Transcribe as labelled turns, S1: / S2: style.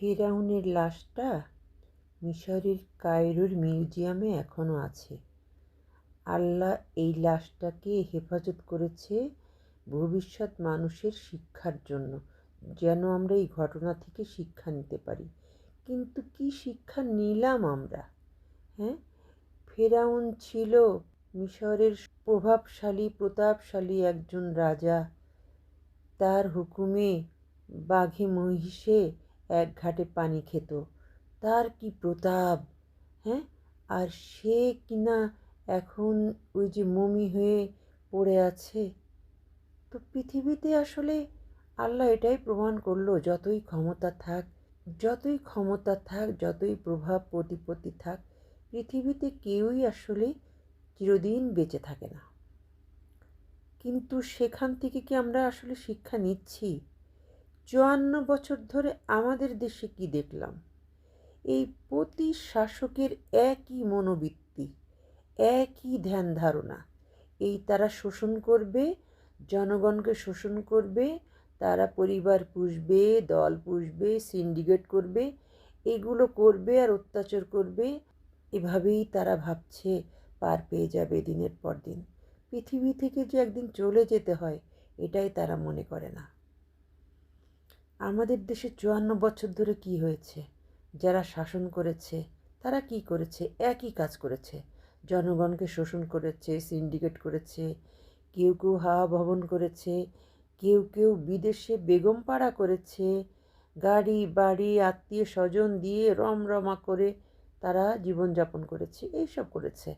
S1: ফিরআউনের লাশটা মিশরের কায়রোর মিউজিয়ামে এখনও আছে। আল্লাহ এই লাশটাকে হেফাজত করেছে ভবিষ্যৎ মানুষের শিক্ষার জন্য, যেন আমরা এই ঘটনা থেকে শিক্ষা নিতে পারি। কিন্তু কি শিক্ষা নিলাম আমরা? হ্যাঁ, ফেরাউন ছিল মিশরের প্রতাপশালী একজন রাজা। তার হুকুমে বাঘে মহিষে এক ঘাটে পানি খেত। তার কি প্রতাপ! হ্যাঁ, আর সে কিনা এখন ওই যে মমি হয়ে পড়ে আছে। তো পৃথিবীতে আসলে আল্লাহ এটাই প্রমাণ করলো, যতই প্রভাব প্রতিপত্তি থাক, পৃথিবীতে কেউই আসলে চিরদিন বেঁচে থাকে না। কিন্তু সেখান থেকে কি আমরা আসলে শিক্ষা নিচ্ছি? ৫৪ বছর ধরে আমাদের দেশে কি দেখলাম? এই প্রতি শাসকের একই মনোবৃত্তি, একই ধ্যান ধারণা। এই তারা শোষণ করবে, জনগণকে শোষণ করবে, তারা পরিবার পুষবে, দল পুষবে, সিন্ডিকেট করবে, এগুলো করবে আর অত্যাচার করবে। এভাবেই তারা ভাবছে পার পেয়ে যাবে দিনের পর দিন। পৃথিবী থেকে যে একদিন চলে যেতে হয়, এটাই তারা মনে করে না। আমাদের দেশে ৫৪ বছর ধরে কি হয়েছে? যারা শাসন করেছে তারা কি করেছে? একই কাজ করেছে। জনগণকে শোষণ করেছে, সিন্ডিকেট করেছে, কেউ কেউ হাওয়া ভবন করেছে, কেউ কেউ বিদেশে বেগম পাড়া করেছে, গাড়ি বাড়ি আত্মীয় স্বজন দিয়ে রমরমা করে তারা জীবনযাপন করেছে, এইসব করেছে।